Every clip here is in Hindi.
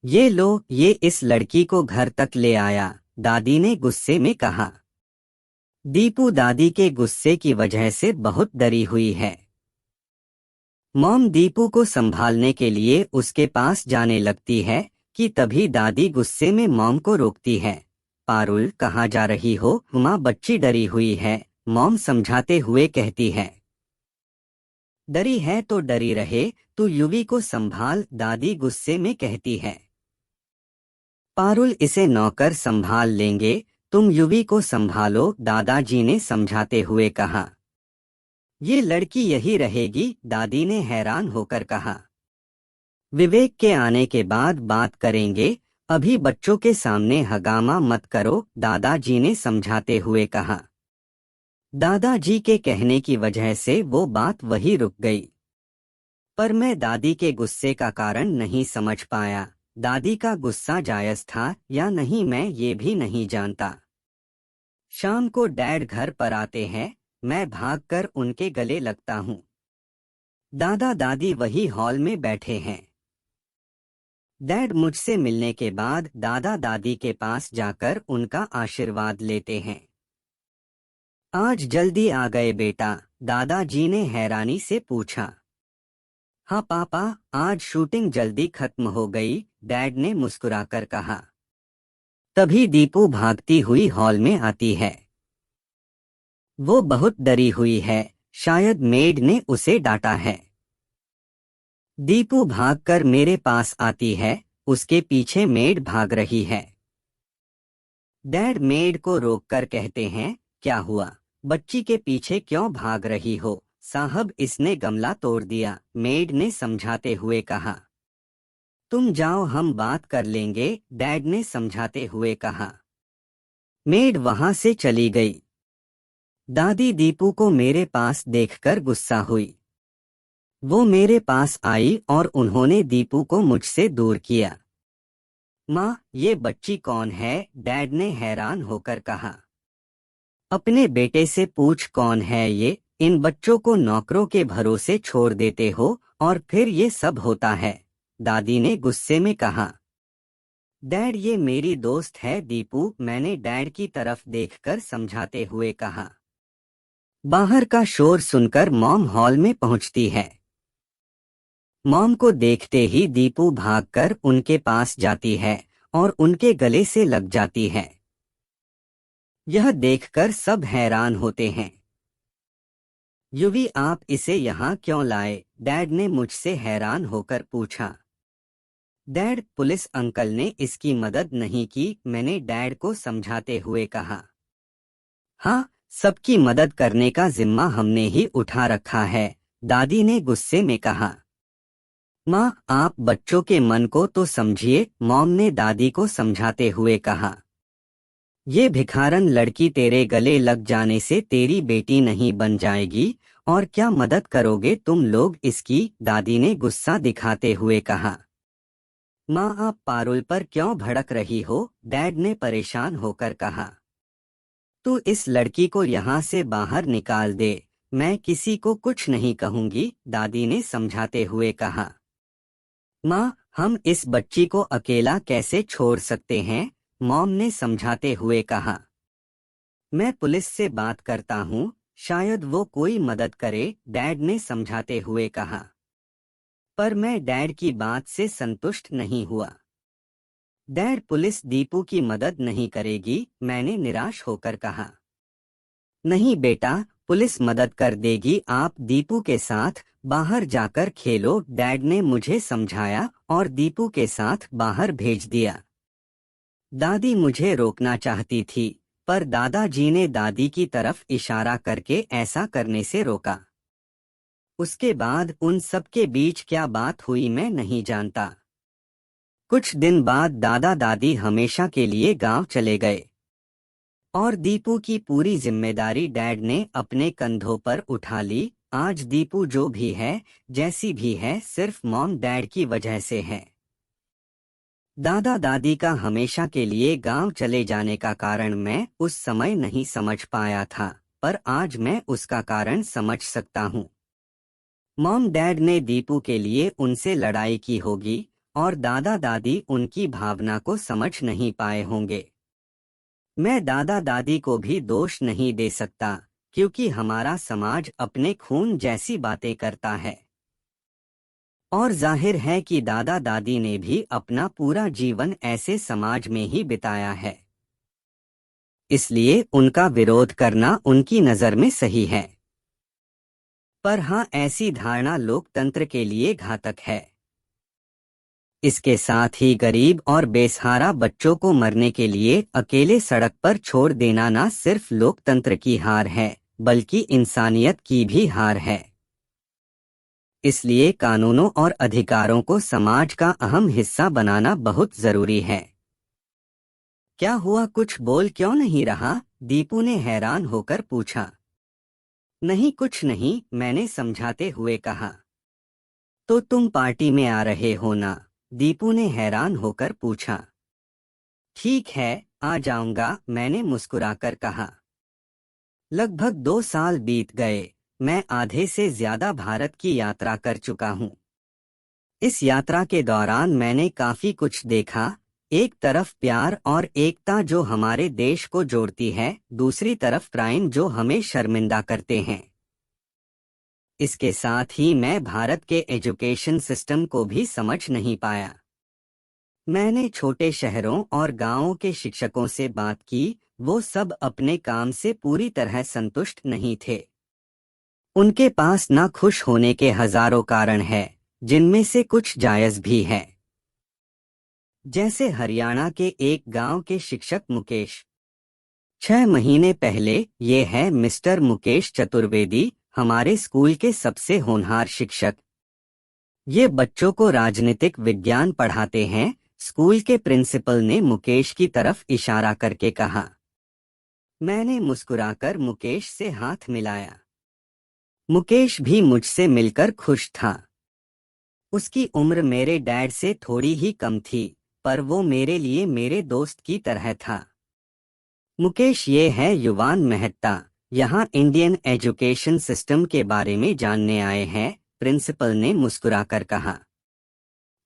ये लो, ये इस लड़की को घर तक ले आया, दादी ने गुस्से में कहा। दीपू दादी के गुस्से की वजह से बहुत डरी हुई है। मॉम दीपू को संभालने के लिए उसके पास जाने लगती है कि तभी दादी गुस्से में मॉम को रोकती है। पारुल, कहाँ जा रही हो? माँ, बच्ची डरी हुई है, मॉम समझाते हुए कहती है। डरी है तो डरी रहे, तू युवी को संभाल, दादी गुस्से में कहती है। पारुल, इसे नौकर संभाल लेंगे, तुम युवी को संभालो, दादाजी ने समझाते हुए कहा। ये लड़की यही रहेगी, दादी ने हैरान होकर कहा। विवेक के आने के बाद बात करेंगे, अभी बच्चों के सामने हंगामा मत करो, दादाजी ने समझाते हुए कहा। दादाजी के कहने की वजह से वो बात वही रुक गई। पर मैं दादी के गुस्से का कारण नहीं समझ पाया। दादी का गुस्सा जायज था या नहीं, मैं ये भी नहीं जानता। शाम को डैड घर पर आते हैं, मैं भागकर उनके गले लगता हूँ। दादा दादी वही हॉल में बैठे हैं। डैड मुझसे मिलने के बाद दादा दादी के पास जाकर उनका आशीर्वाद लेते हैं। आज जल्दी आ गए बेटा? दादाजी ने हैरानी से पूछा। हाँ पापा, आज शूटिंग जल्दी खत्म हो गई, डैड ने मुस्कुराकर कहा। तभी दीपू भागती हुई हॉल में आती है। वो बहुत डरी हुई है, शायद मेड ने उसे डांटा है। दीपू भागकर मेरे पास आती है, उसके पीछे मेड भाग रही है। डैड मेड को रोककर कहते हैं, क्या हुआ? बच्ची के पीछे क्यों भाग रही हो? साहब, इसने गमला तोड़ दिया, मेड ने समझाते हुए कहा। तुम जाओ, हम बात कर लेंगे, डैड ने समझाते हुए कहा। मेड वहां से चली गई। दादी दीपू को मेरे पास देखकर गुस्सा हुई। वो मेरे पास आई और उन्होंने दीपू को मुझसे दूर किया। माँ, ये बच्ची कौन है? डैड ने हैरान होकर कहा। अपने बेटे से पूछ कौन है ये, इन बच्चों को नौकरों के भरोसे छोड़ देते हो और फिर ये सब होता है, दादी ने गुस्से में कहा। डैड, ये मेरी दोस्त है दीपू, मैंने डैड की तरफ देखकर समझाते हुए कहा। बाहर का शोर सुनकर मॉम हॉल में पहुंचती है। मॉम को देखते ही दीपू भागकर उनके पास जाती है और उनके गले से लग जाती है। यह देखकर सब हैरान होते हैं। युवी, आप इसे यहाँ क्यों लाए? डैड ने मुझसे हैरान होकर पूछा। डैड, पुलिस अंकल ने इसकी मदद नहीं की, मैंने डैड को समझाते हुए कहा। हाँ, सबकी मदद करने का जिम्मा हमने ही उठा रखा है, दादी ने गुस्से में कहा। माँ, आप बच्चों के मन को तो समझिए, मॉम ने दादी को समझाते हुए कहा। ये भिखारन लड़की तेरे गले लग जाने से तेरी बेटी नहीं बन जाएगी, और क्या मदद करोगे तुम लोग इसकी? दादी ने गुस्सा दिखाते हुए कहा। माँ, आप पारुल पर क्यों भड़क रही हो? डैड ने परेशान होकर कहा। तू इस लड़की को यहाँ से बाहर निकाल दे, मैं किसी को कुछ नहीं कहूंगी, दादी ने समझाते हुए कहा। माँ, हम इस बच्ची को अकेला कैसे छोड़ सकते हैं? मॉम ने समझाते हुए कहा। मैं पुलिस से बात करता हूँ, शायद वो कोई मदद करे, डैड ने समझाते हुए कहा। पर मैं डैड की बात से संतुष्ट नहीं हुआ। डैड, पुलिस दीपू की मदद नहीं करेगी, मैंने निराश होकर कहा। नहीं बेटा, पुलिस मदद कर देगी, आप दीपू के साथ बाहर जाकर खेलो, डैड ने मुझे समझाया और दीपू के साथ बाहर भेज दिया। दादी मुझे रोकना चाहती थी, पर दादाजी ने दादी की तरफ इशारा करके ऐसा करने से रोका। उसके बाद उन सब के बीच क्या बात हुई मैं नहीं जानता। कुछ दिन बाद दादा दादी हमेशा के लिए गांव चले गए और दीपू की पूरी जिम्मेदारी डैड ने अपने कंधों पर उठा ली। आज दीपू जो भी है, जैसी भी है, सिर्फ मॉम डैड की वजह से है। दादा दादी का हमेशा के लिए गांव चले जाने का कारण मैं उस समय नहीं समझ पाया था, पर आज मैं उसका कारण समझ सकता हूँ। मॉम डैड ने दीपू के लिए उनसे लड़ाई की होगी और दादा दादी उनकी भावना को समझ नहीं पाए होंगे। मैं दादा दादी को भी दोष नहीं दे सकता, क्योंकि हमारा समाज अपने खून जैसी बातें करता है। और जाहिर है कि दादा दादी ने भी अपना पूरा जीवन ऐसे समाज में ही बिताया है, इसलिए उनका विरोध करना उनकी नज़र में सही है। पर हाँ, ऐसी धारणा लोकतंत्र के लिए घातक है। इसके साथ ही गरीब और बेसहारा बच्चों को मरने के लिए अकेले सड़क पर छोड़ देना न सिर्फ लोकतंत्र की हार है, बल्कि इंसानियत की भी हार है। इसलिए कानूनों और अधिकारों को समाज का अहम हिस्सा बनाना बहुत जरूरी है। क्या हुआ, कुछ बोल क्यों नहीं रहा? दीपू ने हैरान होकर पूछा। नहीं, कुछ नहीं, मैंने समझाते हुए कहा। तो तुम पार्टी में आ रहे हो ना? दीपू ने हैरान होकर पूछा। ठीक है, आ जाऊंगा, मैंने मुस्कुराकर कहा। लगभग 2 साल बीत गए। मैं आधे से ज्यादा भारत की यात्रा कर चुका हूँ। इस यात्रा के दौरान मैंने काफी कुछ देखा। एक तरफ प्यार और एकता जो हमारे देश को जोड़ती है, दूसरी तरफ क्राइम जो हमें शर्मिंदा करते हैं। इसके साथ ही मैं भारत के एजुकेशन सिस्टम को भी समझ नहीं पाया। मैंने छोटे शहरों और गांवों के शिक्षकों से बात की, वो सब अपने काम से पूरी तरह संतुष्ट नहीं थे। उनके पास ना खुश होने के हजारों कारण हैं, जिनमें से कुछ जायज भी है। जैसे हरियाणा के एक गांव के शिक्षक मुकेश। 6 महीने पहले, ये है मिस्टर मुकेश चतुर्वेदी, हमारे स्कूल के सबसे होनहार शिक्षक। ये बच्चों को राजनीतिक विज्ञान पढ़ाते हैं। स्कूल के प्रिंसिपल ने मुकेश की तरफ इशारा करके कहा। मैंने मुस्कुराकर मुकेश से हाथ मिलाया। मुकेश भी मुझसे मिलकर खुश था। उसकी उम्र मेरे डैड से थोड़ी ही कम थी, पर वो मेरे लिए मेरे दोस्त की तरह था। मुकेश, ये है युवान मेहता, यहाँ इंडियन एजुकेशन सिस्टम के बारे में जानने आए हैं, प्रिंसिपल ने मुस्कुराकर कहा।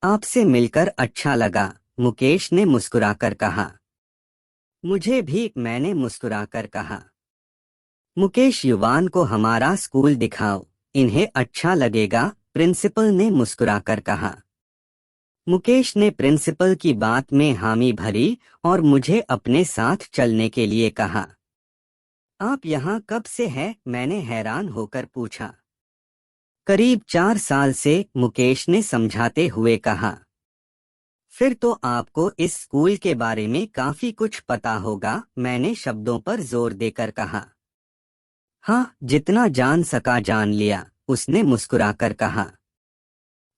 आपसे मिलकर अच्छा लगा, मुकेश ने मुस्कुराकर कहा। मुझे भी, मैंने मुस्कुराकर कहा। मुकेश, युवान को हमारा स्कूल दिखाओ, इन्हें अच्छा लगेगा, प्रिंसिपल ने मुस्कुराकर कहा। मुकेश ने प्रिंसिपल की बात में हामी भरी और मुझे अपने साथ चलने के लिए कहा। आप यहाँ कब से हैं? मैंने हैरान होकर पूछा। करीब 4 साल से, मुकेश ने समझाते हुए कहा। फिर तो आपको इस स्कूल के बारे में काफी कुछ पता होगा, मैंने शब्दों पर जोर देकर कहा। हाँ, जितना जान सका जान लिया, उसने मुस्कुराकर कहा।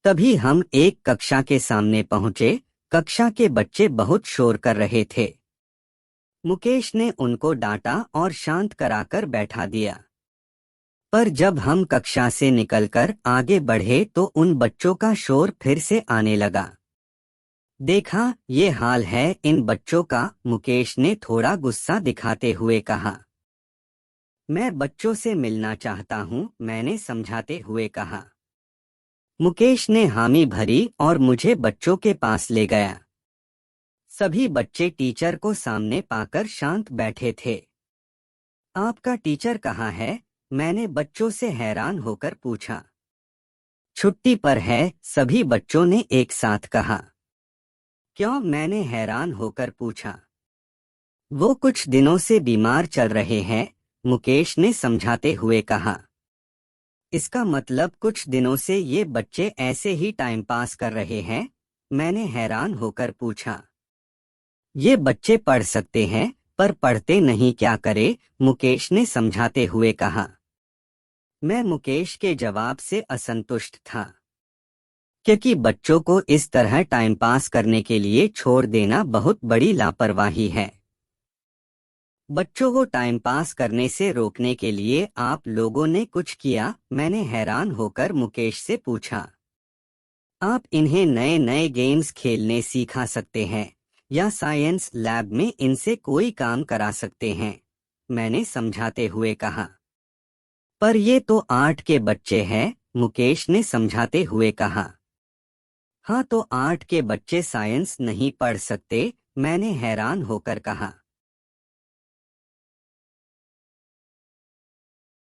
तभी हम एक कक्षा के सामने पहुंचे। कक्षा के बच्चे बहुत शोर कर रहे थे। मुकेश ने उनको डांटा और शांत कराकर बैठा दिया। पर जब हम कक्षा से निकलकर आगे बढ़े तो उन बच्चों का शोर फिर से आने लगा। देखा, ये हाल है इन बच्चों का, मुकेश ने थोड़ा गुस्सा दिखाते हुए कहा। मैं बच्चों से मिलना चाहता हूँ, मैंने समझाते हुए कहा। मुकेश ने हामी भरी और मुझे बच्चों के पास ले गया। सभी बच्चे टीचर को सामने पाकर शांत बैठे थे। आपका टीचर कहाँ है? मैंने बच्चों से हैरान होकर पूछा। छुट्टी पर है, सभी बच्चों ने एक साथ कहा। क्यों? मैंने हैरान होकर पूछा। वो कुछ दिनों से बीमार चल रहे हैं, मुकेश ने समझाते हुए कहा। इसका मतलब कुछ दिनों से ये बच्चे ऐसे ही टाइम पास कर रहे हैं? मैंने हैरान होकर पूछा। ये बच्चे पढ़ सकते हैं, पर पढ़ते नहीं, क्या करे? मुकेश ने समझाते हुए कहा। मैं मुकेश के जवाब से असंतुष्ट था, क्योंकि बच्चों को इस तरह टाइम पास करने के लिए छोड़ देना बहुत बड़ी लापरवाही है। बच्चों को टाइम पास करने से रोकने के लिए आप लोगों ने कुछ किया? मैंने हैरान होकर मुकेश से पूछा। आप इन्हें नए नए गेम्स खेलने सिखा सकते हैं, या साइंस लैब में इनसे कोई काम करा सकते हैं, मैंने समझाते हुए कहा। पर ये तो 8 के बच्चे हैं, मुकेश ने समझाते हुए कहा। हाँ, तो 8 के बच्चे साइंस नहीं पढ़ सकते, मैंने हैरान होकर कहा।